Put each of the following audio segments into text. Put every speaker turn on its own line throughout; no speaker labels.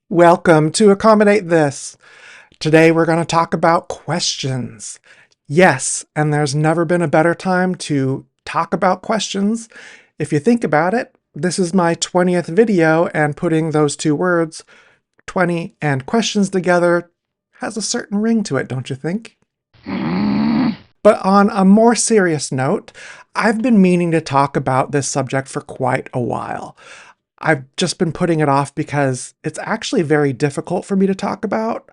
Welcome to Accommodate This. Today we're going to talk about questions. Yes, and there's never been a better time to talk about questions. If you think about it, this is my 20th video, and putting those two words, 20 and questions together, has a certain ring to it, don't you think? But on a more serious note, I've been meaning to talk about this subject for quite a while. I've just been putting it off because it's actually very difficult for me to talk about.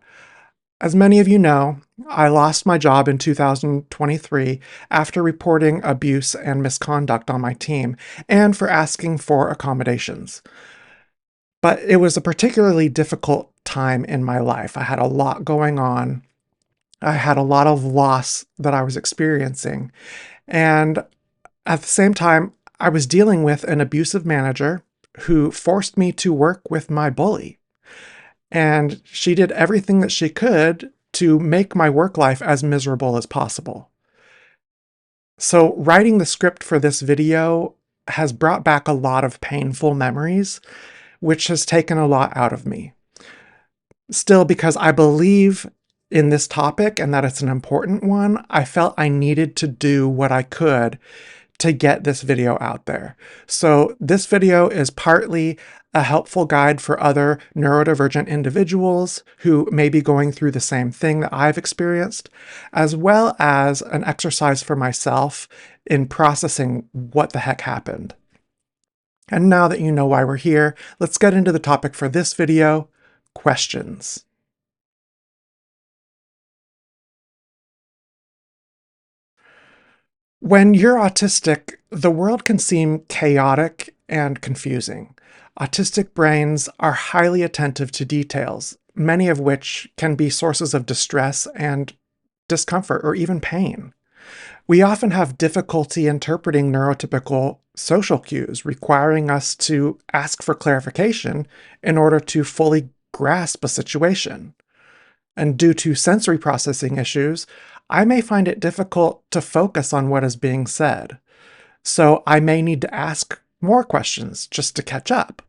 As many of you know, I lost my job in 2023 after reporting abuse and misconduct on my team and for asking for accommodations. But it was a particularly difficult time in my life. I had a lot going on. I had a lot of loss that I was experiencing. And at the same time, I was dealing with an abusive manager who forced me to work with my bully. And she did everything that she could to make my work life as miserable as possible. So writing the script for this video has brought back a lot of painful memories, which has taken a lot out of me. Still, because I believe in this topic and that it's an important one, I felt I needed to do what I could to get this video out there. So this video is partly a helpful guide for other neurodivergent individuals who may be going through the same thing that I've experienced, as well as an exercise for myself in processing what the heck happened. And now that you know why we're here, let's get into the topic for this video, questions. When you're autistic, the world can seem chaotic and confusing. Autistic brains are highly attentive to details, many of which can be sources of distress and discomfort or even pain. We often have difficulty interpreting neurotypical social cues, requiring us to ask for clarification in order to fully grasp a situation. And due to sensory processing issues, I may find it difficult to focus on what is being said. So I may need to ask more questions just to catch up.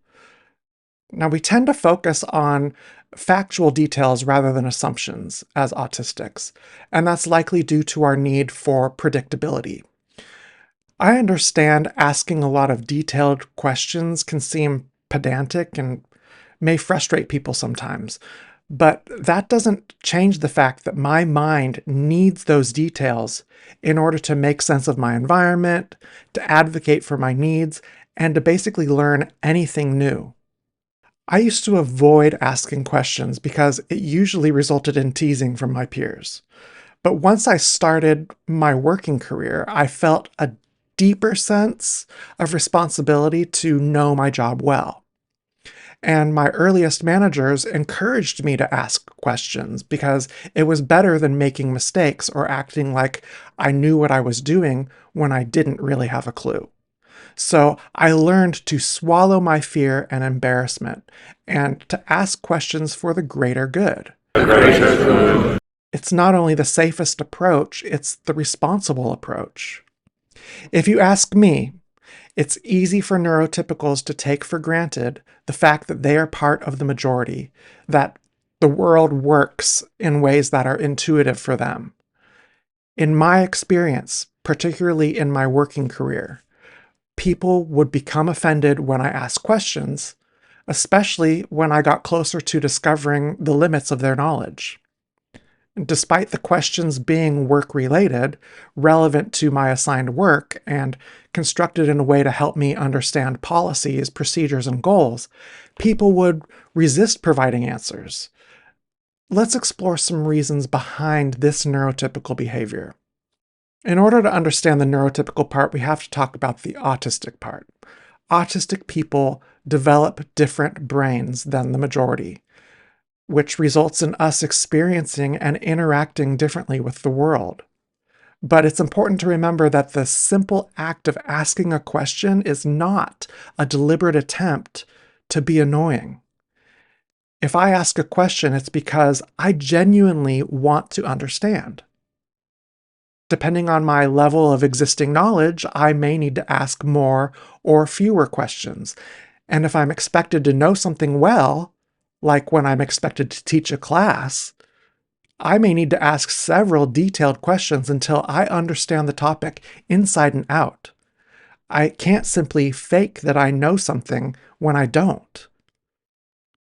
Now, we tend to focus on factual details rather than assumptions as autistics, and that's likely due to our need for predictability. I understand asking a lot of detailed questions can seem pedantic and may frustrate people sometimes, but that doesn't change the fact that my mind needs those details in order to make sense of my environment, to advocate for my needs, and to basically learn anything new. I used to avoid asking questions because it usually resulted in teasing from my peers. But once I started my working career, I felt a deeper sense of responsibility to know my job well. And my earliest managers encouraged me to ask questions because it was better than making mistakes or acting like I knew what I was doing when I didn't really have a clue. So I learned to swallow my fear and embarrassment and to ask questions for the greater good. It's not only the safest approach, it's the responsible approach. If you ask me, it's easy for neurotypicals to take for granted the fact that they are part of the majority, that the world works in ways that are intuitive for them. In my experience, particularly in my working career, people would become offended when I asked questions, especially when I got closer to discovering the limits of their knowledge. Despite the questions being work-related, relevant to my assigned work, and constructed in a way to help me understand policies, procedures, and goals, people would resist providing answers. Let's explore some reasons behind this neurotypical behavior. In order to understand the neurotypical part, we have to talk about the autistic part. Autistic people develop different brains than the majority, which results in us experiencing and interacting differently with the world. But it's important to remember that the simple act of asking a question is not a deliberate attempt to be annoying. If I ask a question, it's because I genuinely want to understand. Depending on my level of existing knowledge, I may need to ask more or fewer questions. And if I'm expected to know something well, Like when I'm expected to teach a class, I may need to ask several detailed questions until I understand the topic inside and out. I can't simply fake that I know something when I don't.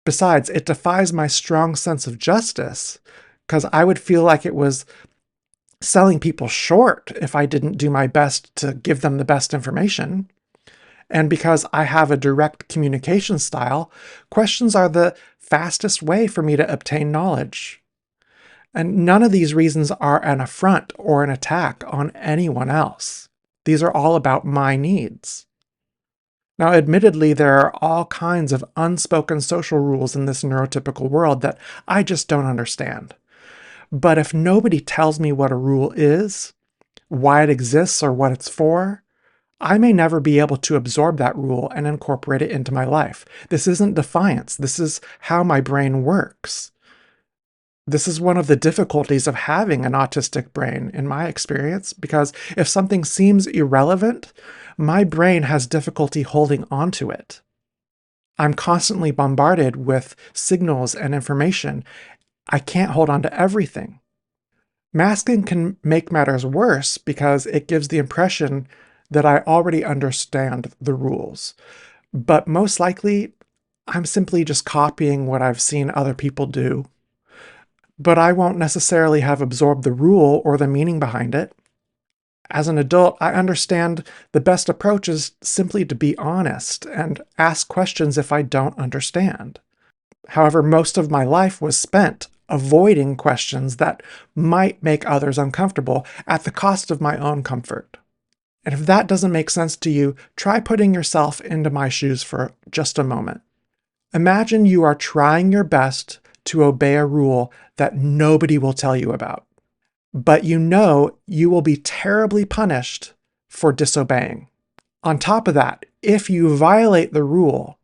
Besides, it defies my strong sense of justice, because I would feel like it was selling people short if I didn't do my best to give them the best information. And because I have a direct communication style, questions are the fastest way for me to obtain knowledge. And none of these reasons are an affront or an attack on anyone else. These are all about my needs. Now, admittedly, there are all kinds of unspoken social rules in this neurotypical world that I just don't understand. But if nobody tells me what a rule is, why it exists, or what it's for, I may never be able to absorb that rule and incorporate it into my life. This isn't defiance. This is how my brain works. This is one of the difficulties of having an autistic brain, in my experience, because if something seems irrelevant, my brain has difficulty holding on to it. I'm constantly bombarded with signals and information. I can't hold on to everything. Masking can make matters worse because it gives the impression that I already understand the rules. But most likely, I'm simply just copying what I've seen other people do. But I won't necessarily have absorbed the rule or the meaning behind it. As an adult, I understand the best approach is simply to be honest and ask questions if I don't understand. However, most of my life was spent avoiding questions that might make others uncomfortable at the cost of my own comfort. And if that doesn't make sense to you, try putting yourself into my shoes for just a moment. Imagine you are trying your best to obey a rule that nobody will tell you about, but you know you will be terribly punished for disobeying. On top of that, if you violate the rule,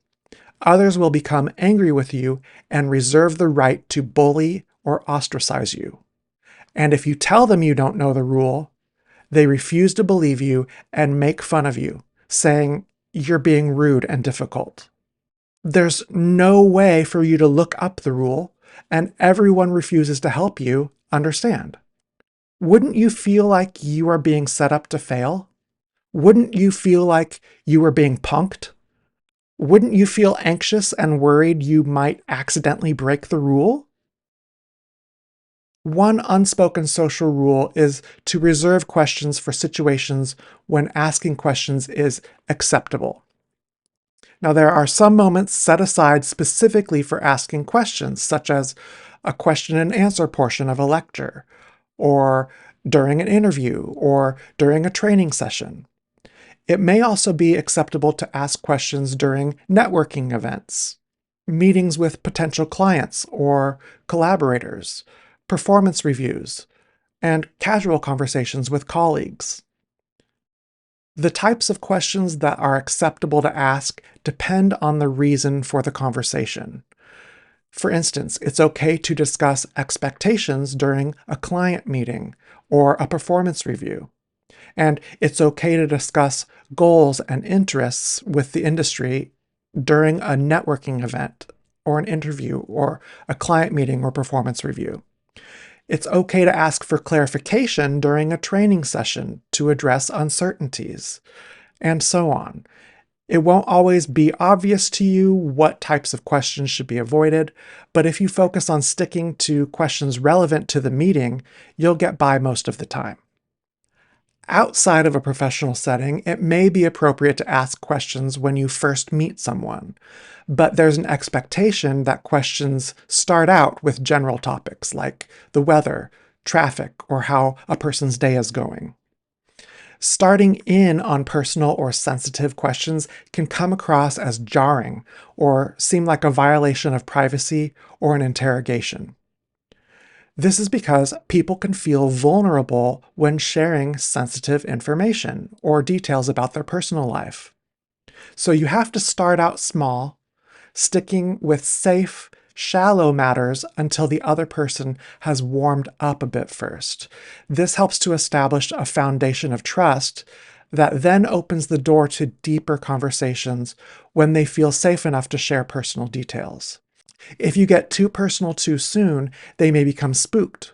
others will become angry with you and reserve the right to bully or ostracize you. And if you tell them you don't know the rule, they refuse to believe you and make fun of you, saying you're being rude and difficult. There's no way for you to look up the rule, and everyone refuses to help you understand. Wouldn't you feel like you are being set up to fail? Wouldn't you feel like you were being punked? Wouldn't you feel anxious and worried you might accidentally break the rule? One unspoken social rule is to reserve questions for situations when asking questions is acceptable. Now, there are some moments set aside specifically for asking questions, such as a question and answer portion of a lecture, or during an interview, or during a training session. It may also be acceptable to ask questions during networking events, meetings with potential clients or collaborators, performance reviews, and casual conversations with colleagues. The types of questions that are acceptable to ask depend on the reason for the conversation. For instance, it's okay to discuss expectations during a client meeting or a performance review. And it's okay to discuss goals and interests with the industry during a networking event or an interview or a client meeting or performance review. It's okay to ask for clarification during a training session to address uncertainties, and so on. It won't always be obvious to you what types of questions should be avoided, but if you focus on sticking to questions relevant to the meeting, you'll get by most of the time. Outside of a professional setting, it may be appropriate to ask questions when you first meet someone, but there's an expectation that questions start out with general topics like the weather, traffic, or how a person's day is going. Starting in on personal or sensitive questions can come across as jarring or seem like a violation of privacy or an interrogation. This is because people can feel vulnerable when sharing sensitive information or details about their personal life. So you have to start out small, sticking with safe, shallow matters until the other person has warmed up a bit first. This helps to establish a foundation of trust that then opens the door to deeper conversations when they feel safe enough to share personal details. If you get too personal too soon, they may become spooked,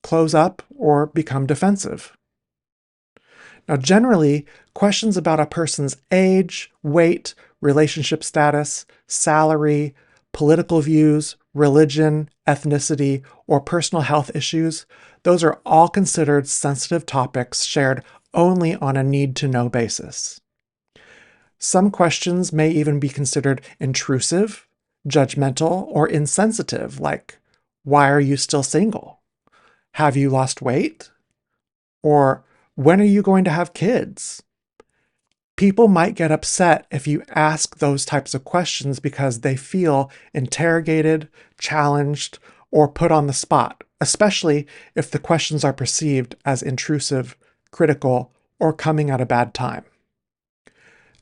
close up, or become defensive. Now, generally, questions about a person's age, weight, relationship status, salary, political views, religion, ethnicity, or personal health issues, those are all considered sensitive topics shared only on a need-to-know basis. Some questions may even be considered intrusive, judgmental, or insensitive, like, why are you still single? Have you lost weight? Or when are you going to have kids? People might get upset if you ask those types of questions because they feel interrogated, challenged, or put on the spot, especially if the questions are perceived as intrusive, critical, or coming at a bad time.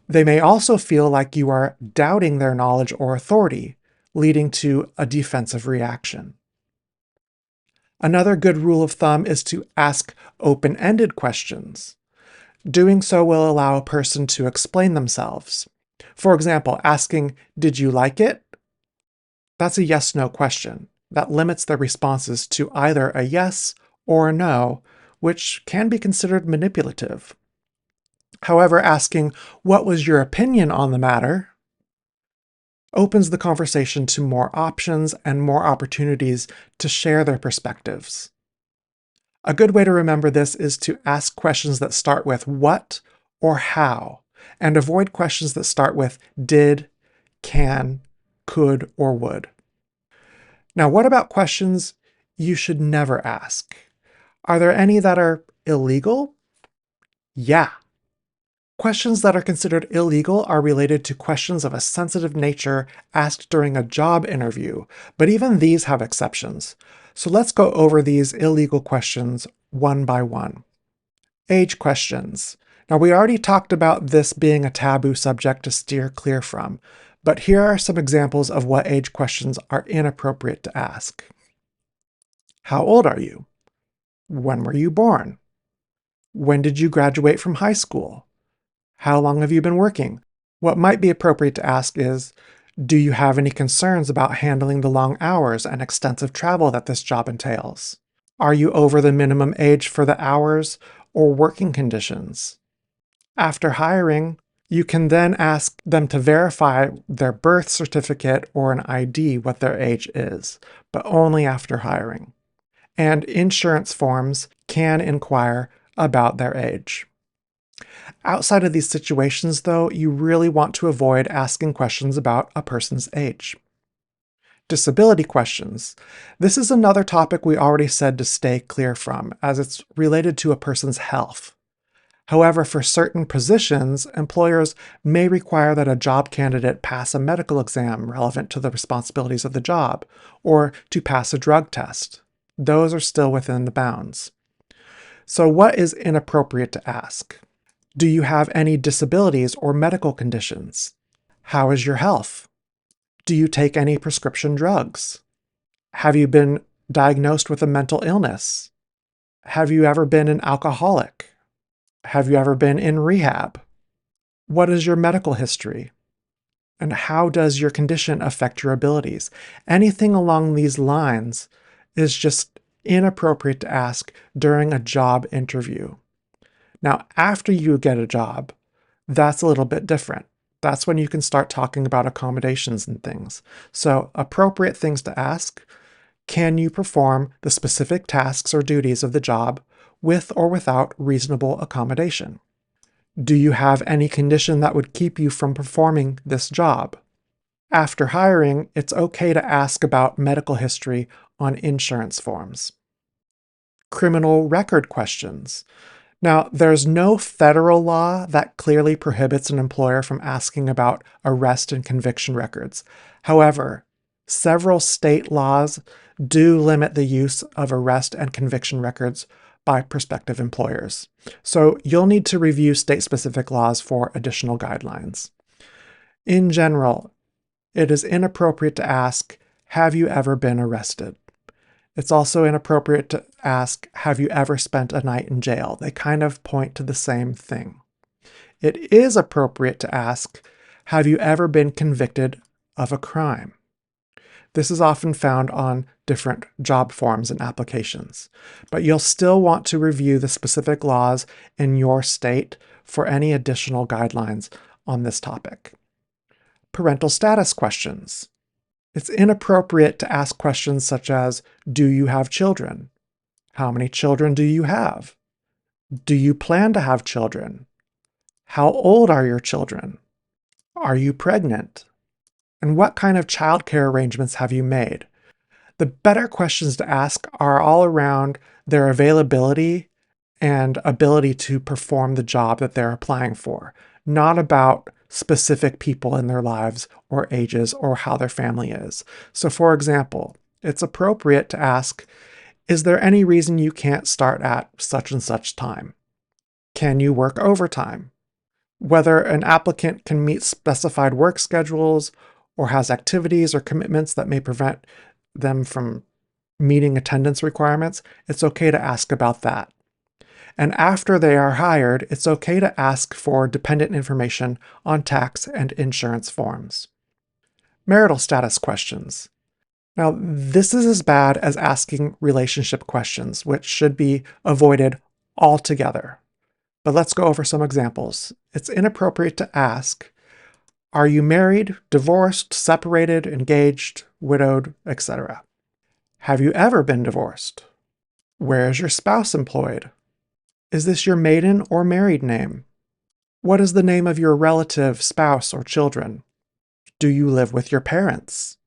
They may also feel like you are doubting their knowledge or authority, leading to a defensive reaction. Another good rule of thumb is to ask open-ended questions. Doing so will allow a person to explain themselves. For example, asking, "Did you like it?" That's a yes-no question. That limits their responses to either a yes or a no, which can be considered manipulative. However, asking, "What was your opinion on the matter?" opens the conversation to more options and more opportunities to share their perspectives. A good way to remember this is to ask questions that start with what or how, and avoid questions that start with did, can, could, or would. Now, what about questions you should never ask? Are there any that are illegal? Yeah. Questions that are considered illegal are related to questions of a sensitive nature asked during a job interview, but even these have exceptions. So let's go over these illegal questions one by one. Age questions. Now, we already talked about this being a taboo subject to steer clear from, but here are some examples of what age questions are inappropriate to ask. How old are you? When were you born? When did you graduate from high school? How long have you been working? What might be appropriate to ask is, do you have any concerns about handling the long hours and extensive travel that this job entails? Are you over the minimum age for the hours or working conditions? After hiring, you can then ask them to verify their birth certificate or an ID what their age is, but only after hiring. And insurance forms can inquire about their age. Outside of these situations, though, you really want to avoid asking questions about a person's age. Disability questions. This is another topic we already said to stay clear from, as it's related to a person's health. However, for certain positions, employers may require that a job candidate pass a medical exam relevant to the responsibilities of the job, or to pass a drug test. Those are still within the bounds. So what is inappropriate to ask? Do you have any disabilities or medical conditions? How is your health? Do you take any prescription drugs? Have you been diagnosed with a mental illness? Have you ever been an alcoholic? Have you ever been in rehab? What is your medical history? And how does your condition affect your abilities? Anything along these lines is just inappropriate to ask during a job interview. Now, after you get a job, that's a little bit different. That's when you can start talking about accommodations and things. So, appropriate things to ask: can you perform the specific tasks or duties of the job with or without reasonable accommodation? Do you have any condition that would keep you from performing this job? After hiring, it's okay to ask about medical history on insurance forms. Criminal record questions. Now, there's no federal law that clearly prohibits an employer from asking about arrest and conviction records. However, several state laws do limit the use of arrest and conviction records by prospective employers. So you'll need to review state-specific laws for additional guidelines. In general, it is inappropriate to ask, have you ever been arrested? It's also inappropriate to ask, have you ever spent a night in jail? They kind of point to the same thing. It is appropriate to ask, have you ever been convicted of a crime? This is often found on different job forms and applications, but you'll still want to review the specific laws in your state for any additional guidelines on this topic. Parental status questions. It's inappropriate to ask questions such as, do you have children? How many children do you have? Do you plan to have children? How old are your children? Are you pregnant? And what kind of childcare arrangements have you made? The better questions to ask are all around their availability and ability to perform the job that they're applying for, not about specific people in their lives or ages or how their family is. So for example, it's appropriate to ask, is there any reason you can't start at such and such time? Can you work overtime? Whether an applicant can meet specified work schedules or has activities or commitments that may prevent them from meeting attendance requirements, it's okay to ask about that. And after they are hired, it's okay to ask for dependent information on tax and insurance forms. Marital status questions. Now, this is as bad as asking relationship questions, which should be avoided altogether. But let's go over some examples. It's inappropriate to ask, are you married, divorced, separated, engaged, widowed, etc.? Have you ever been divorced? Where is your spouse employed? Is this your maiden or married name? What is the name of your relative, spouse, or children? Do you live with your parents?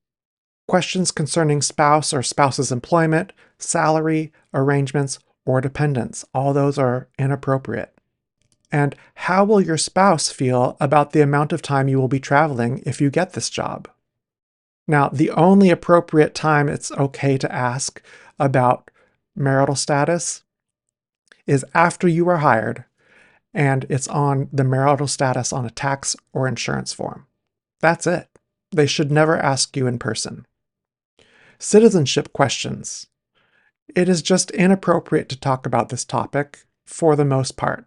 Questions concerning spouse or spouse's employment, salary, arrangements, or dependents. All those are inappropriate. And how will your spouse feel about the amount of time you will be traveling if you get this job? Now, the only appropriate time it's okay to ask about marital status is after you are hired and it's on the marital status on a tax or insurance form. That's it. They should never ask you in person. Citizenship questions. It is just inappropriate to talk about this topic for the most part.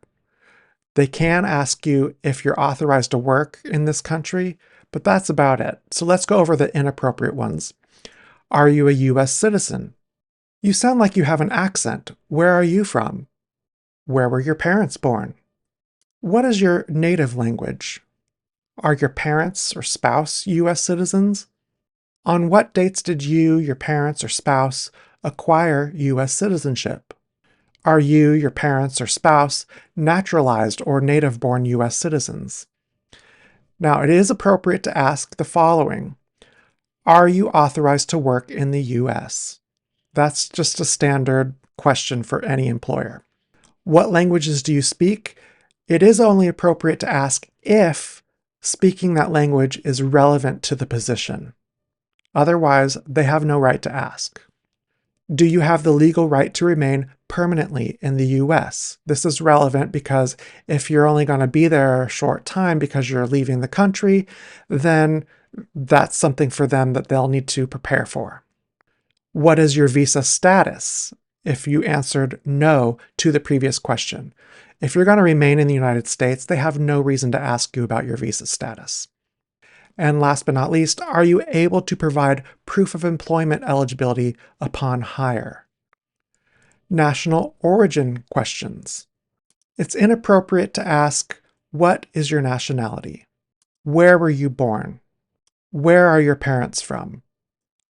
They can ask you if you're authorized to work in this country, but that's about it. So let's go over the inappropriate ones. Are you a US citizen? You sound like you have an accent. Where are you from? Where were your parents born? What is your native language? Are your parents or spouse US citizens? On what dates did you, your parents, or spouse acquire US citizenship? Are you, your parents, or spouse naturalized or native-born US citizens? Now, it is appropriate to ask the following. Are you authorized to work in the US? That's just a standard question for any employer. What languages do you speak? It is only appropriate to ask if speaking that language is relevant to the position. Otherwise, they have no right to ask. Do you have the legal right to remain permanently in the US? This is relevant because if you're only going to be there a short time because you're leaving the country, then that's something for them that they'll need to prepare for. What is your visa status? If you answered no to the previous question. If you're going to remain in the United States, they have no reason to ask you about your visa status. And last but not least, are you able to provide proof of employment eligibility upon hire? National origin questions. It's inappropriate to ask, what is your nationality? Where were you born? Where are your parents from?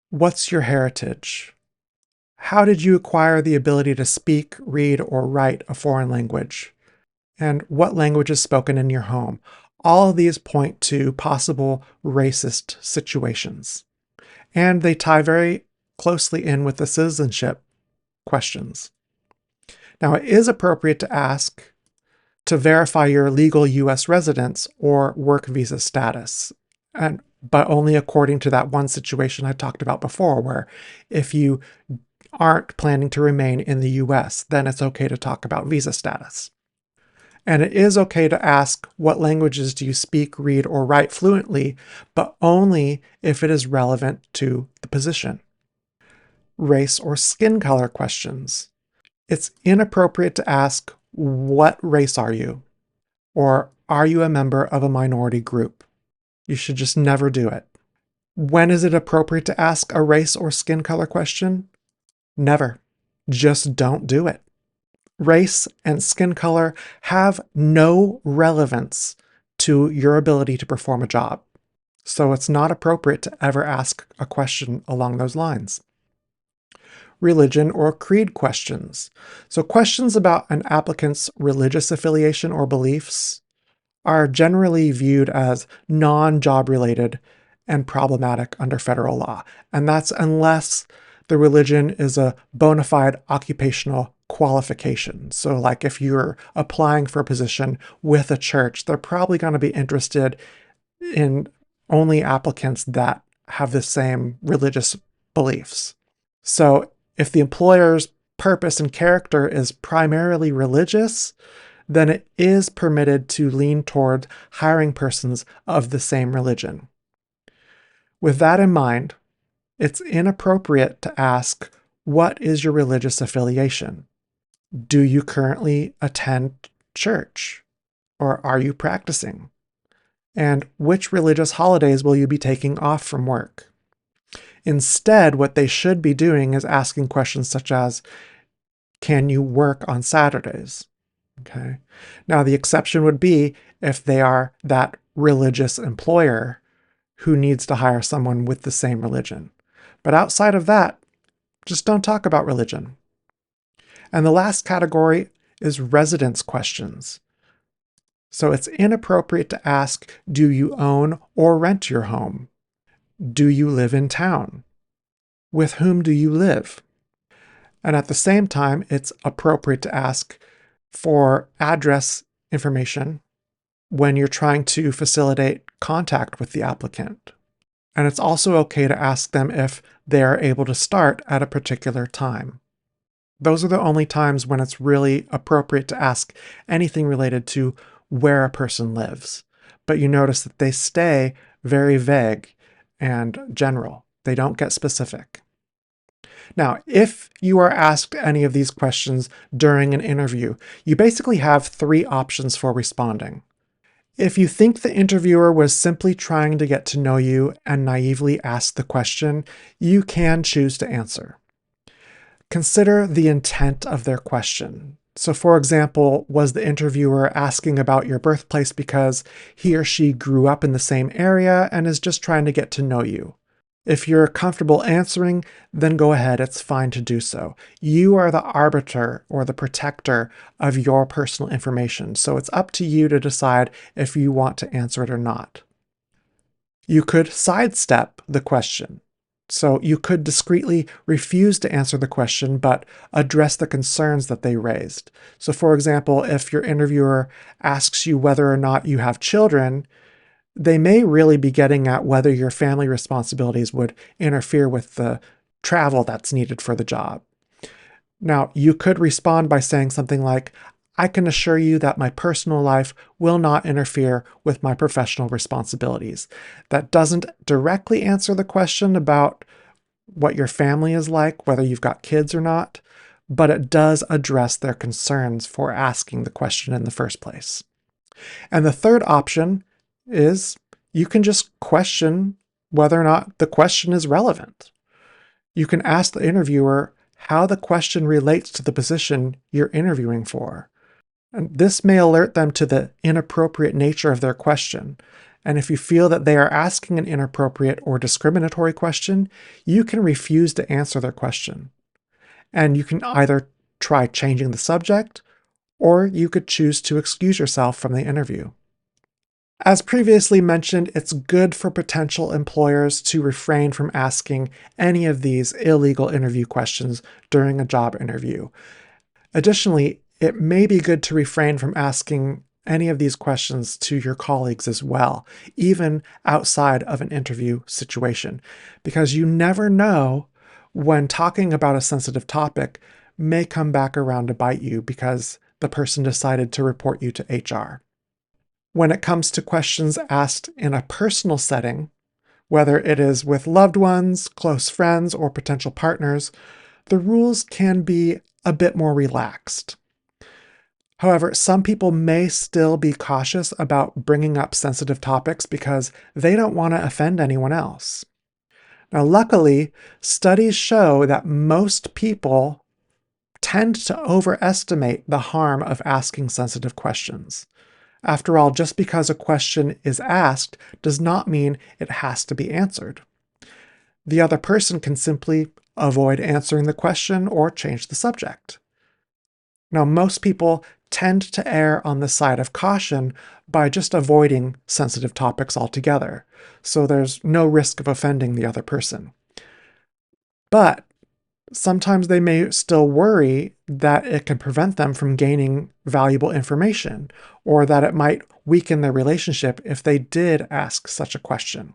What's your heritage? How did you acquire the ability to speak, read, or write a foreign language? And what language is spoken in your home? All of these point to possible racist situations. And they tie very closely in with the citizenship questions. Now, it is appropriate to ask to verify your legal US residence or work visa status, but only according to that one situation I talked about before, where if you aren't planning to remain in the US, then it's okay to talk about visa status. And it is okay to ask what languages do you speak, read, or write fluently, but only if it is relevant to the position. Race or skin color questions. It's inappropriate to ask, what race are you? Or are you a member of a minority group? You should just never do it. When is it appropriate to ask a race or skin color question? Never. Just don't do it. Race and skin color have no relevance to your ability to perform a job. So it's not appropriate to ever ask a question along those lines. Religion or creed questions. So questions about an applicant's religious affiliation or beliefs are generally viewed as non-job related and problematic under federal law. And that's unless the religion is a bona fide occupational qualification. So like if you're applying for a position with a church, they're probably going to be interested in only applicants that have the same religious beliefs. So if the employer's purpose and character is primarily religious, then it is permitted to lean toward hiring persons of the same religion. With that in mind, it's inappropriate to ask, what is your religious affiliation? Do you currently attend church? Or are you practicing? And which religious holidays will you be taking off from work? Instead, what they should be doing is asking questions such as, can you work on Saturdays? Okay. Now, the exception would be if they are that religious employer who needs to hire someone with the same religion. But outside of that, just don't talk about religion. And the last category is residence questions. So it's inappropriate to ask, do you own or rent your home? Do you live in town? With whom do you live? And at the same time, it's appropriate to ask for address information when you're trying to facilitate contact with the applicant. And it's also okay to ask them if they are able to start at a particular time. Those are the only times when it's really appropriate to ask anything related to where a person lives. But you notice that they stay very vague and general. They don't get specific. Now, if you are asked any of these questions during an interview, you basically have three options for responding. If you think the interviewer was simply trying to get to know you and naively asked the question, you can choose to answer. Consider the intent of their question. So for example, was the interviewer asking about your birthplace because he or she grew up in the same area and is just trying to get to know you? If you're comfortable answering, then go ahead, it's fine to do so. You are the arbiter or the protector of your personal information, so it's up to you to decide if you want to answer it or not. You could sidestep the question. So you could discreetly refuse to answer the question, but address the concerns that they raised. So for example, if your interviewer asks you whether or not you have children, they may really be getting at whether your family responsibilities would interfere with the travel that's needed for the job. Now, you could respond by saying something like, I can assure you that my personal life will not interfere with my professional responsibilities. That doesn't directly answer the question about what your family is like, whether you've got kids or not, but it does address their concerns for asking the question in the first place. And the third option is you can just question whether or not the question is relevant. You can ask the interviewer how the question relates to the position you're interviewing for. And this may alert them to the inappropriate nature of their question. And if you feel that they are asking an inappropriate or discriminatory question, you can refuse to answer their question. And you can either try changing the subject, or you could choose to excuse yourself from the interview. As previously mentioned, it's good for potential employers to refrain from asking any of these illegal interview questions during a job interview. Additionally, it may be good to refrain from asking any of these questions to your colleagues as well, even outside of an interview situation, because you never know when talking about a sensitive topic may come back around to bite you because the person decided to report you to HR. When it comes to questions asked in a personal setting, whether it is with loved ones, close friends, or potential partners, the rules can be a bit more relaxed. However, some people may still be cautious about bringing up sensitive topics because they don't want to offend anyone else. Now, luckily, studies show that most people tend to overestimate the harm of asking sensitive questions. After all, just because a question is asked does not mean it has to be answered. The other person can simply avoid answering the question or change the subject. Now, most people tend to err on the side of caution by just avoiding sensitive topics altogether, so there's no risk of offending the other person. But sometimes they may still worry that it can prevent them from gaining valuable information, or that it might weaken their relationship if they did ask such a question.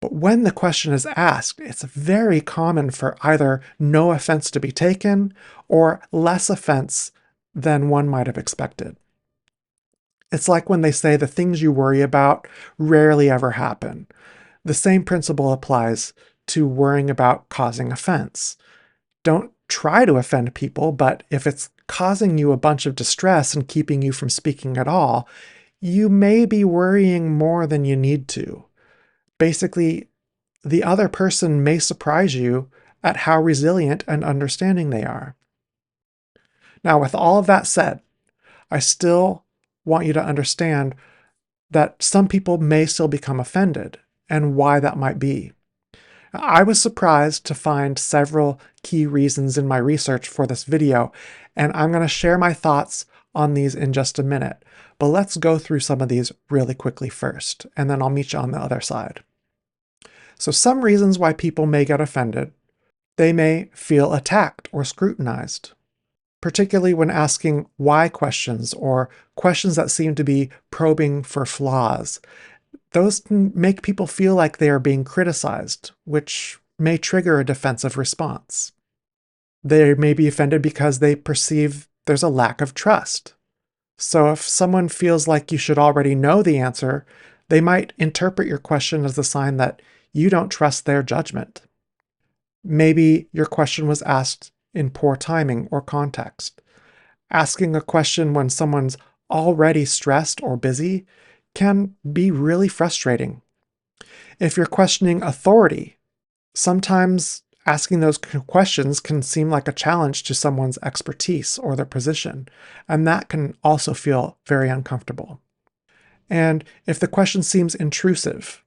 But when the question is asked, it's very common for either no offense to be taken or less offense than one might have expected. It's like when they say the things you worry about rarely ever happen. The same principle applies to worrying about causing offense. Don't try to offend people, but if it's causing you a bunch of distress and keeping you from speaking at all, you may be worrying more than you need to. Basically, the other person may surprise you at how resilient and understanding they are. Now, with all of that said, I still want you to understand that some people may still become offended and why that might be. I was surprised to find several key reasons in my research for this video, and I'm going to share my thoughts on these in just a minute. But let's go through some of these really quickly first, and then I'll meet you on the other side. So some reasons why people may get offended: they may feel attacked or scrutinized, particularly when asking why questions or questions that seem to be probing for flaws. Those can make people feel like they are being criticized, which may trigger a defensive response. They may be offended because they perceive there's a lack of trust. So if someone feels like you should already know the answer, they might interpret your question as a sign that you don't trust their judgment. Maybe your question was asked in poor timing or context. Asking a question when someone's already stressed or busy can be really frustrating. If you're questioning authority, sometimes asking those questions can seem like a challenge to someone's expertise or their position, and that can also feel very uncomfortable. And if the question seems intrusive,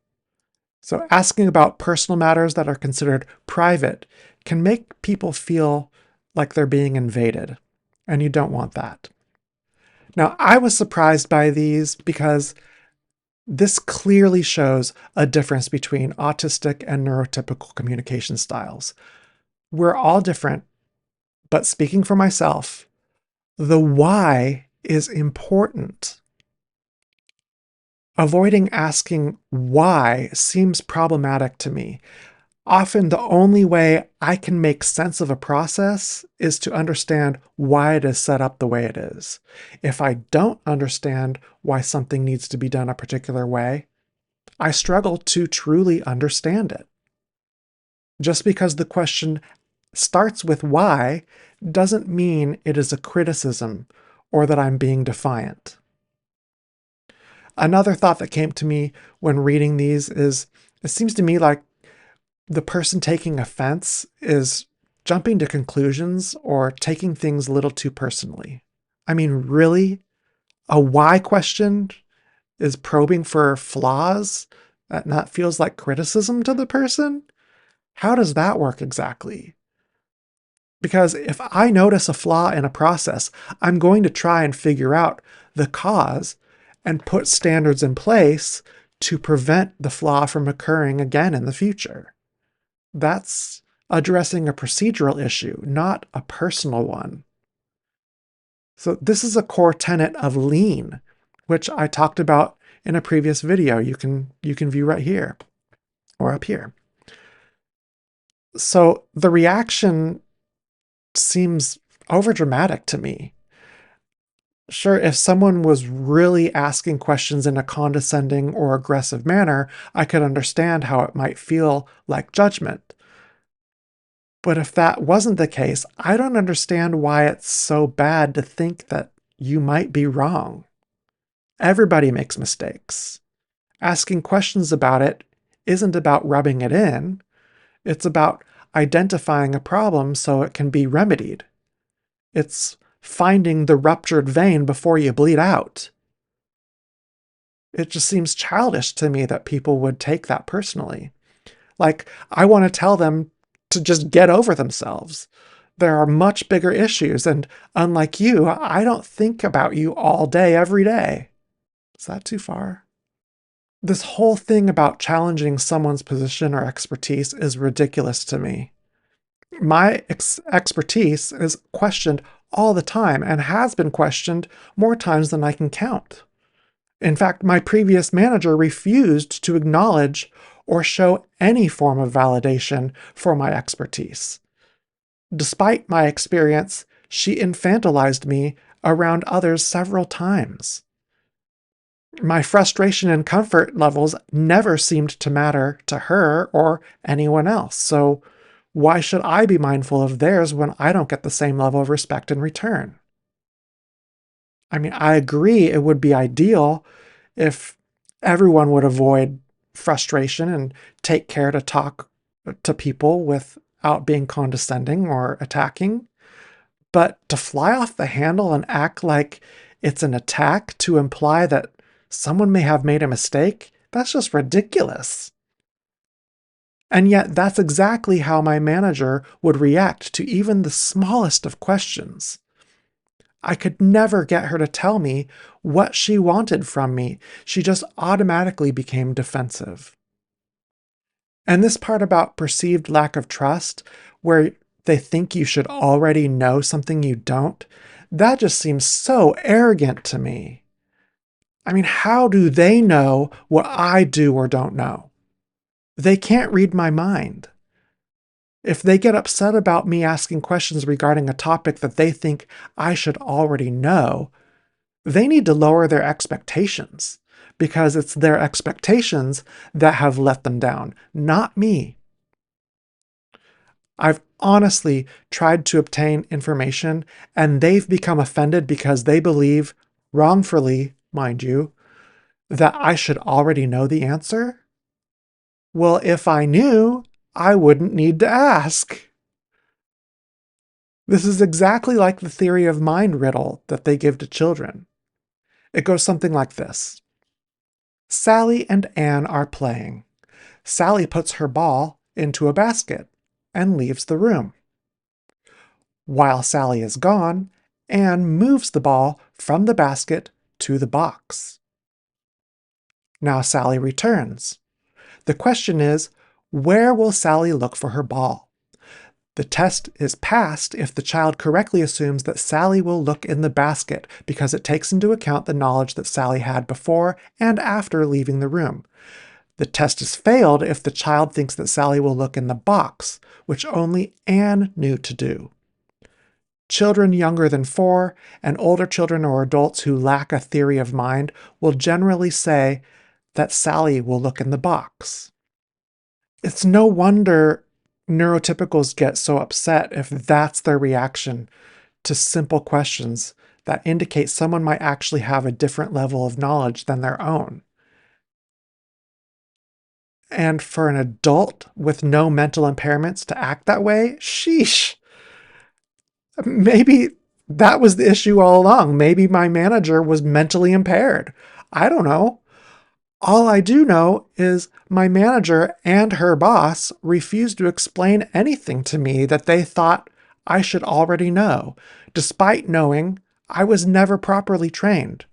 so asking about personal matters that are considered private can make people feel like they're being invaded, and you don't want that. Now, I was surprised by these because this clearly shows a difference between autistic and neurotypical communication styles. We're all different, but speaking for myself, the why is important. Avoiding asking why seems problematic to me. Often the only way I can make sense of a process is to understand why it is set up the way it is. If I don't understand why something needs to be done a particular way, I struggle to truly understand it. Just because the question starts with why doesn't mean it is a criticism or that I'm being defiant. Another thought that came to me when reading these is, it seems to me like the person taking offense is jumping to conclusions or taking things a little too personally. I mean, really? A why question is probing for flaws? And that feels like criticism to the person? How does that work exactly? Because if I notice a flaw in a process, I'm going to try and figure out the cause and put standards in place to prevent the flaw from occurring again in the future. That's addressing a procedural issue, not a personal one. So this is a core tenet of lean, which I talked about in a previous video. You can view right here or up here. So the reaction seems overdramatic to me. Sure, if someone was really asking questions in a condescending or aggressive manner, I could understand how it might feel like judgment. But if that wasn't the case, I don't understand why it's so bad to think that you might be wrong. Everybody makes mistakes. Asking questions about it isn't about rubbing it in. It's about identifying a problem so it can be remedied. It's finding the ruptured vein before you bleed out. It just seems childish to me that people would take that personally. Like, I want to tell them to just get over themselves. There are much bigger issues, and unlike you, I don't think about you all day, every day. Is that too far? This whole thing about challenging someone's position or expertise is ridiculous to me. My expertise is questioned all the time and has been questioned more times than I can count. In fact, my previous manager refused to acknowledge or show any form of validation for my expertise. Despite my experience, she infantilized me around others several times. My frustration and comfort levels never seemed to matter to her or anyone else, so why should I be mindful of theirs when I don't get the same level of respect in return? I mean, I agree it would be ideal if everyone would avoid frustration and take care to talk to people without being condescending or attacking. But to fly off the handle and act like it's an attack to imply that someone may have made a mistake, that's just ridiculous. And yet, that's exactly how my manager would react to even the smallest of questions. I could never get her to tell me what she wanted from me. She just automatically became defensive. And this part about perceived lack of trust, where they think you should already know something you don't, that just seems so arrogant to me. I mean, how do they know what I do or don't know? They can't read my mind. If they get upset about me asking questions regarding a topic that they think I should already know, they need to lower their expectations, because it's their expectations that have let them down, not me. I've honestly tried to obtain information, and they've become offended because they believe, wrongfully, mind you, that I should already know the answer? Well, if I knew, I wouldn't need to ask. This is exactly like the theory of mind riddle that they give to children. It goes something like this. Sally and Anne are playing. Sally puts her ball into a basket and leaves the room. While Sally is gone, Anne moves the ball from the basket to the box. Now Sally returns. The question is, where will Sally look for her ball? The test is passed if the child correctly assumes that Sally will look in the basket because it takes into account the knowledge that Sally had before and after leaving the room. The test is failed if the child thinks that Sally will look in the box, which only Anne knew to do. Children younger than 4 and older children or adults who lack a theory of mind will generally say that Sally will look in the box. It's no wonder neurotypicals get so upset if that's their reaction to simple questions that indicate someone might actually have a different level of knowledge than their own. And for an adult with no mental impairments to act that way, sheesh. Maybe that was the issue all along. Maybe my manager was mentally impaired. I don't know. All I do know is my manager and her boss refused to explain anything to me that they thought I should already know, despite knowing I was never properly trained.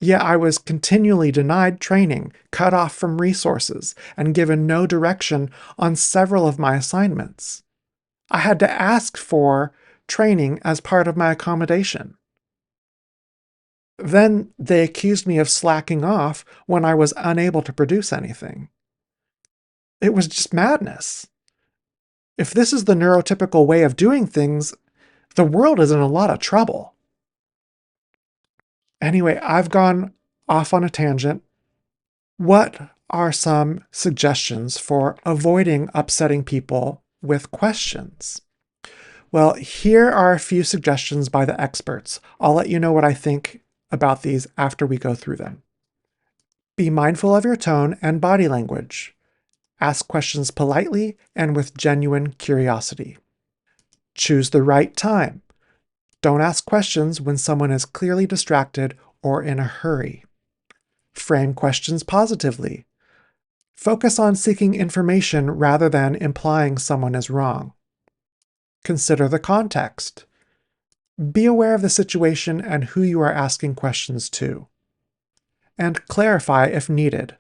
Yet I was continually denied training, cut off from resources, and given no direction on several of my assignments. I had to ask for training as part of my accommodation. Then they accused me of slacking off when I was unable to produce anything. It was just madness. If this is the neurotypical way of doing things, the world is in a lot of trouble. Anyway, I've gone off on a tangent. What are some suggestions for avoiding upsetting people with questions? Well, here are a few suggestions by the experts. I'll let you know what I think about these after we go through them. Be mindful of your tone and body language. Ask questions politely and with genuine curiosity. Choose the right time. Don't ask questions when someone is clearly distracted or in a hurry. Frame questions positively. Focus on seeking information rather than implying someone is wrong. Consider the context. Be aware of the situation and who you are asking questions to. And clarify if needed.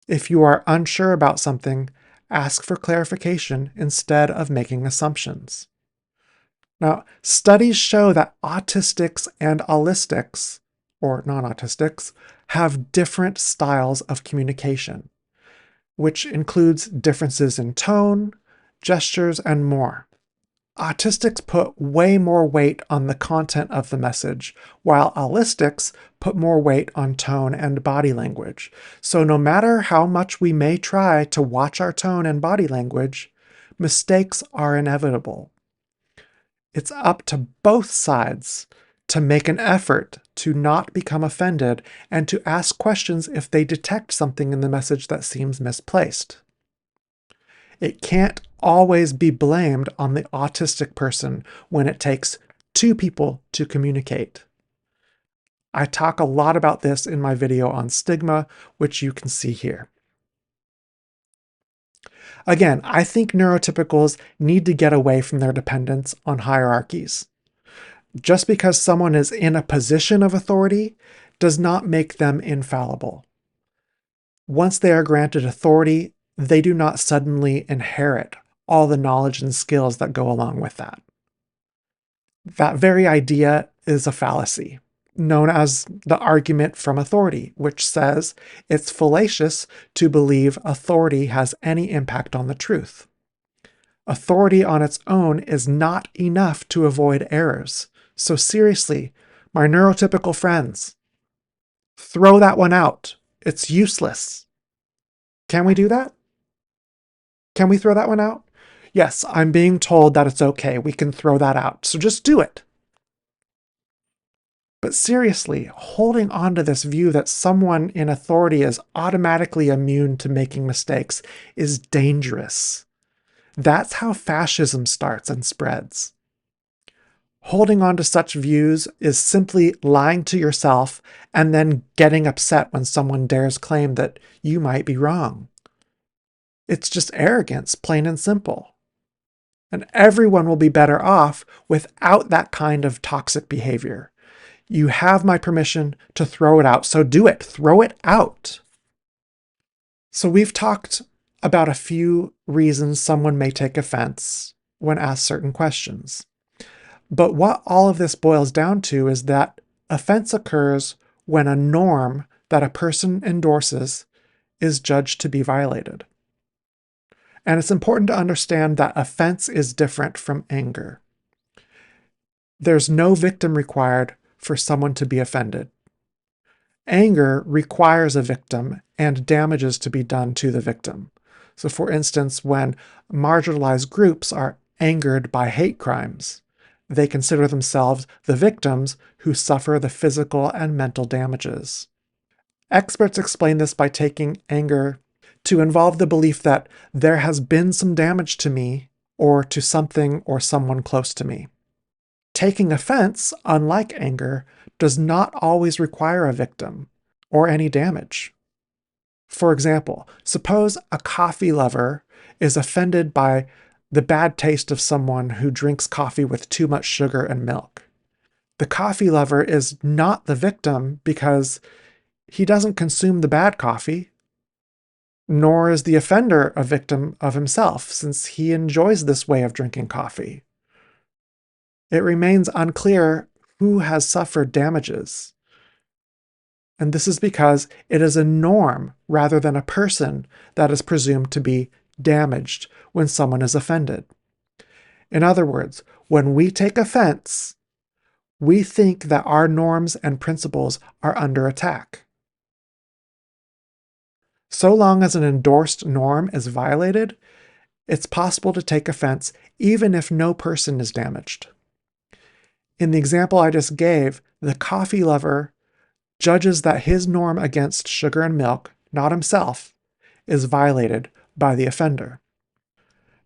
If you are unsure about something, ask for clarification instead of making assumptions. Now, studies show that autistics and allistics, or non-autistics, have different styles of communication, which includes differences in tone, gestures, and more. Autistics put way more weight on the content of the message, while allistics put more weight on tone and body language. So no matter how much we may try to watch our tone and body language, mistakes are inevitable. It's up to both sides to make an effort to not become offended and to ask questions if they detect something in the message that seems misplaced. It can't always be blamed on the autistic person when it takes two people to communicate. I talk a lot about this in my video on stigma, which you can see here. Again, I think neurotypicals need to get away from their dependence on hierarchies. Just because someone is in a position of authority does not make them infallible. Once they are granted authority, they do not suddenly inherit all the knowledge and skills that go along with that. That very idea is a fallacy, known as the argument from authority, which says it's fallacious to believe authority has any impact on the truth. Authority on its own is not enough to avoid errors. So seriously, my neurotypical friends, throw that one out. It's useless. Can we do that? Can we throw that one out? Yes, I'm being told that it's okay. We can throw that out. So just do it. But seriously, holding on to this view that someone in authority is automatically immune to making mistakes is dangerous. That's how fascism starts and spreads. Holding on to such views is simply lying to yourself and then getting upset when someone dares claim that you might be wrong. It's just arrogance, plain and simple. And everyone will be better off without that kind of toxic behavior. You have my permission to throw it out, so do it. Throw it out. So we've talked about a few reasons someone may take offense when asked certain questions. But what all of this boils down to is that offense occurs when a norm that a person endorses is judged to be violated. And it's important to understand that offense is different from anger. There's no victim required for someone to be offended. Anger requires a victim and damages to be done to the victim. So for instance, when marginalized groups are angered by hate crimes, they consider themselves the victims who suffer the physical and mental damages. Experts explain this by taking anger to involve the belief that there has been some damage to me or to something or someone close to me. Taking offense, unlike anger, does not always require a victim or any damage. For example, suppose a coffee lover is offended by the bad taste of someone who drinks coffee with too much sugar and milk. The coffee lover is not the victim because he doesn't consume the bad coffee, nor is the offender a victim of himself, since he enjoys this way of drinking coffee. It remains unclear who has suffered damages. And this is because it is a norm rather than a person that is presumed to be damaged when someone is offended. In other words, when we take offense, we think that our norms and principles are under attack. So long as an endorsed norm is violated, it's possible to take offense even if no person is damaged. In the example I just gave, the coffee lover judges that his norm against sugar and milk, not himself, is violated by the offender.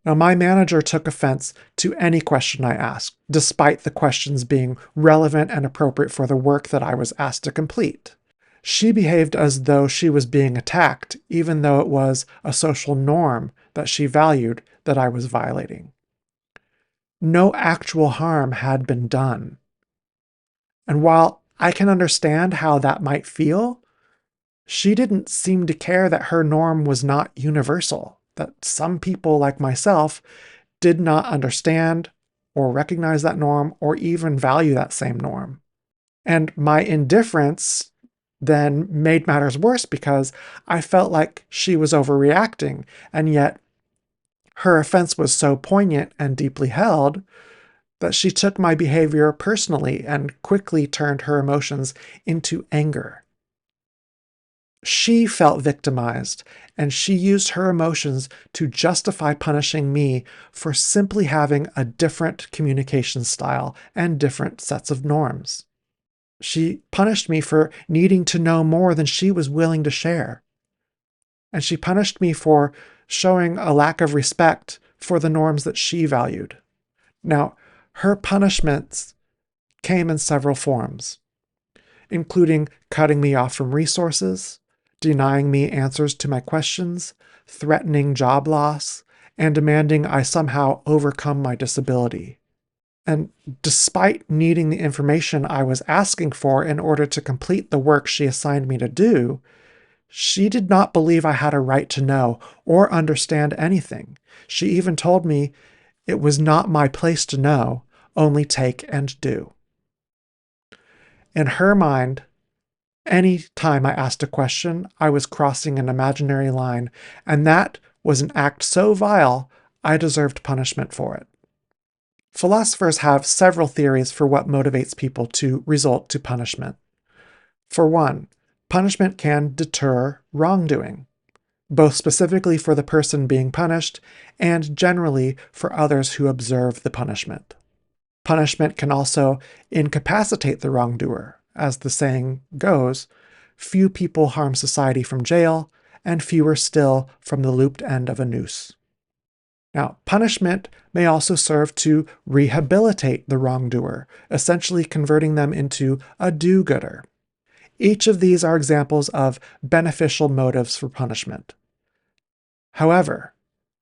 Now, my manager took offense to any question I asked, despite the questions being relevant and appropriate for the work that I was asked to complete. She behaved as though she was being attacked, even though it was a social norm that she valued that I was violating. No actual harm had been done. And while I can understand how that might feel, she didn't seem to care that her norm was not universal, that some people like myself did not understand or recognize that norm or even value that same norm. And my indifference then made matters worse because I felt like she was overreacting, and yet her offense was so poignant and deeply held that she took my behavior personally and quickly turned her emotions into anger. She felt victimized, and she used her emotions to justify punishing me for simply having a different communication style and different sets of norms. She punished me for needing to know more than she was willing to share. And she punished me for showing a lack of respect for the norms that she valued. Now, her punishments came in several forms, including cutting me off from resources, denying me answers to my questions, threatening job loss, and demanding I somehow overcome my disability. And despite needing the information I was asking for in order to complete the work she assigned me to do, she did not believe I had a right to know or understand anything. She even told me it was not my place to know, only take and do. In her mind, any time I asked a question, I was crossing an imaginary line, and that was an act so vile, I deserved punishment for it. Philosophers have several theories for what motivates people to resort to punishment. For one, punishment can deter wrongdoing, both specifically for the person being punished and generally for others who observe the punishment. Punishment can also incapacitate the wrongdoer. As the saying goes, few people harm society from jail, and fewer still from the looped end of a noose. Now, punishment may also serve to rehabilitate the wrongdoer, essentially converting them into a do-gooder. Each of these are examples of beneficial motives for punishment. However,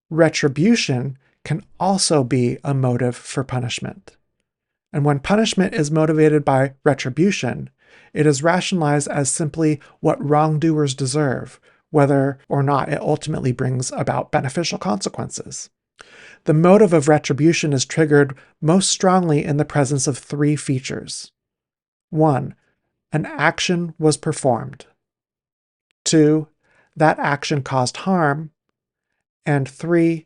retribution can also be a motive for punishment. And when punishment is motivated by retribution, it is rationalized as simply what wrongdoers deserve, whether or not it ultimately brings about beneficial consequences. The motive of retribution is triggered most strongly in the presence of three features. 1. An action was performed. 2. That action caused harm. And 3.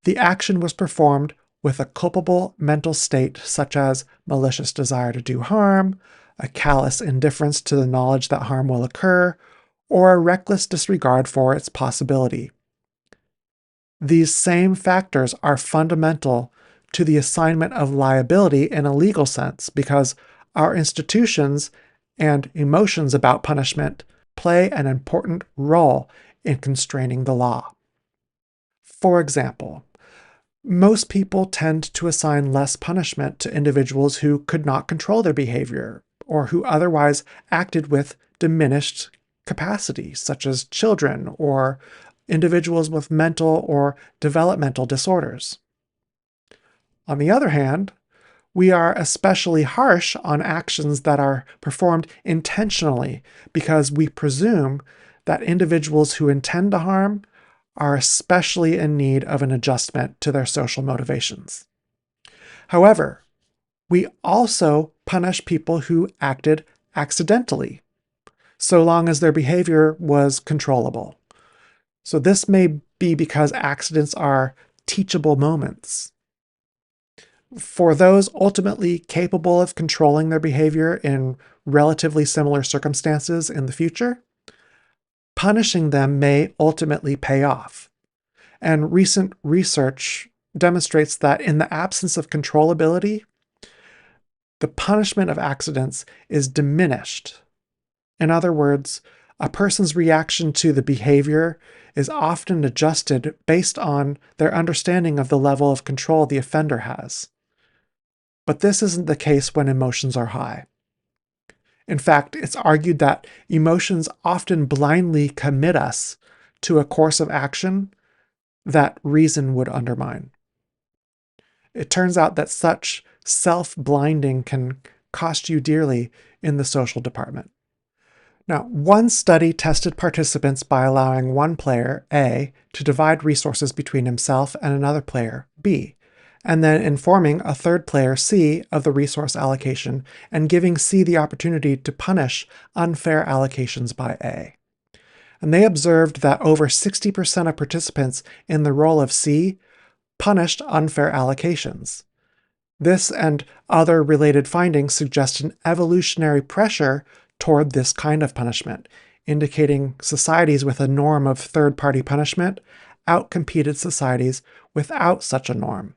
The action was performed with a culpable mental state such as malicious desire to do harm, a callous indifference to the knowledge that harm will occur, or a reckless disregard for its possibility. These same factors are fundamental to the assignment of liability in a legal sense because our institutions and emotions about punishment play an important role in constraining the law. For example, most people tend to assign less punishment to individuals who could not control their behavior or who otherwise acted with diminished capacity, such as children or individuals with mental or developmental disorders. On the other hand, we are especially harsh on actions that are performed intentionally because we presume that individuals who intend to harm are especially in need of an adjustment to their social motivations. However, we also punish people who acted accidentally, so long as their behavior was controllable. So this may be because accidents are teachable moments. For those ultimately capable of controlling their behavior in relatively similar circumstances in the future, punishing them may ultimately pay off. And recent research demonstrates that in the absence of controllability, the punishment of accidents is diminished. In other words, a person's reaction to the behavior is often adjusted based on their understanding of the level of control the offender has. But this isn't the case when emotions are high. In fact, it's argued that emotions often blindly commit us to a course of action that reason would undermine. It turns out that such self-blinding can cost you dearly in the social department. Now, one study tested participants by allowing one player, A, to divide resources between himself and another player, B, and then informing a third player, C, of the resource allocation and giving C the opportunity to punish unfair allocations by A. And they observed that over 60% of participants in the role of C punished unfair allocations. This and other related findings suggest an evolutionary pressure toward this kind of punishment, indicating societies with a norm of third-party punishment outcompeted societies without such a norm.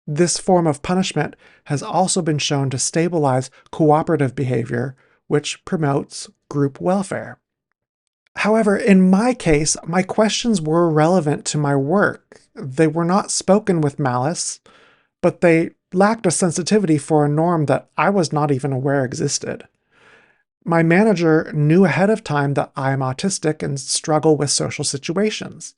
This form of punishment has also been shown to stabilize cooperative behavior, which promotes group welfare. However, in my case, my questions were relevant to my work. They were not spoken with malice, but they lacked a sensitivity for a norm that I was not even aware existed. My manager knew ahead of time that I am autistic and struggle with social situations.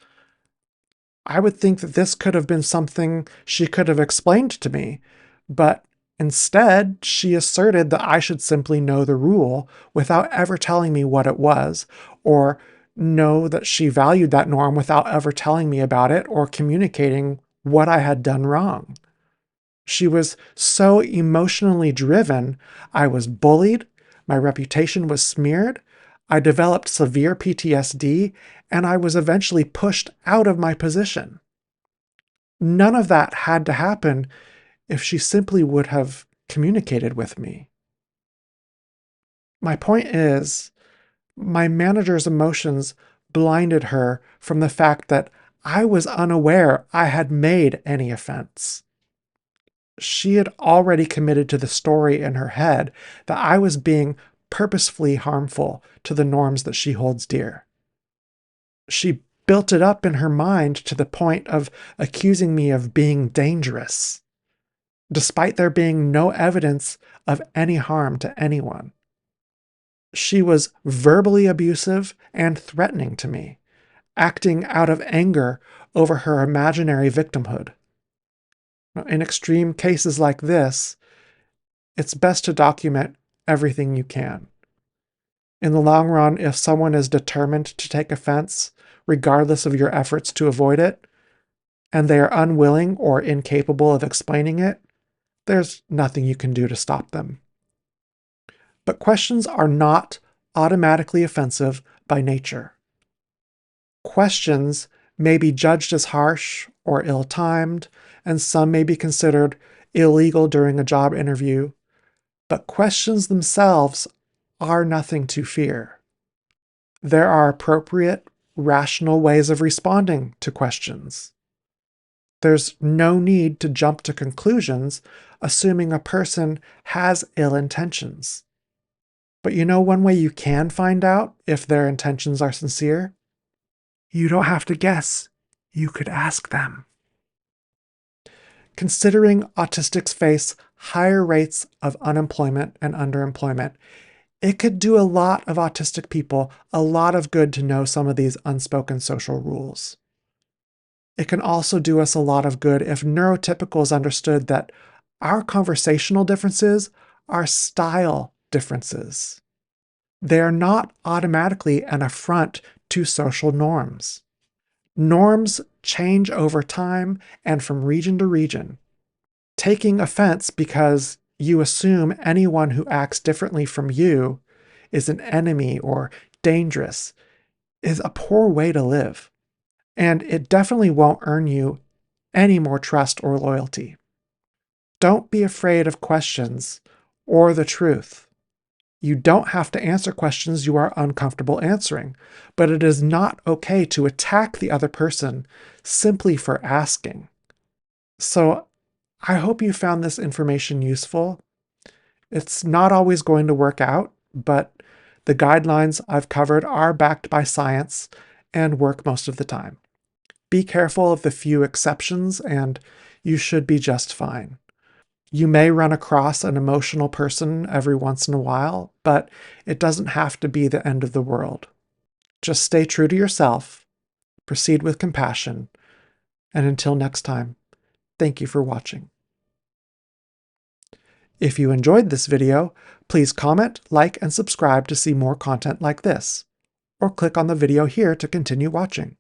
I would think that this could have been something she could have explained to me, but instead, she asserted that I should simply know the rule without ever telling me what it was, or know that she valued that norm without ever telling me about it or communicating what I had done wrong. She was so emotionally driven, I was bullied, my reputation was smeared, I developed severe PTSD, and I was eventually pushed out of my position. None of that had to happen if she simply would have communicated with me. My point is, my manager's emotions blinded her from the fact that I was unaware I had made any offense. She had already committed to the story in her head that I was being purposefully harmful to the norms that she holds dear. She built it up in her mind to the point of accusing me of being dangerous, despite there being no evidence of any harm to anyone. She was verbally abusive and threatening to me, acting out of anger over her imaginary victimhood. In extreme cases like this, it's best to document everything you can. In the long run, if someone is determined to take offense, regardless of your efforts to avoid it, and they are unwilling or incapable of explaining it, there's nothing you can do to stop them. But questions are not automatically offensive by nature. Questions may be judged as harsh or ill-timed, and some may be considered illegal during a job interview, but questions themselves are nothing to fear. There are appropriate, rational ways of responding to questions. There's no need to jump to conclusions, assuming a person has ill intentions. But you know one way you can find out if their intentions are sincere? You don't have to guess. You could ask them. Considering autistics face higher rates of unemployment and underemployment, it could do a lot of autistic people a lot of good to know some of these unspoken social rules. It can also do us a lot of good if neurotypicals understood that our conversational differences are style differences. They are not automatically an affront to social norms. Norms change over time and from region to region. Taking offense because you assume anyone who acts differently from you is an enemy or dangerous is a poor way to live. And it definitely won't earn you any more trust or loyalty. Don't be afraid of questions or the truth. You don't have to answer questions you are uncomfortable answering, but it is not okay to attack the other person simply for asking. So I hope you found this information useful. It's not always going to work out, but The guidelines I've covered are backed by science and work most of the time. Be careful of the few exceptions, and you should be just fine. You may run across an emotional person every once in a while, but it doesn't have to be the end of the world. Just stay true to yourself, proceed with compassion, and until next time, thank you for watching. If you enjoyed this video, please comment, like, and subscribe to see more content like this, or click on the video here to continue watching.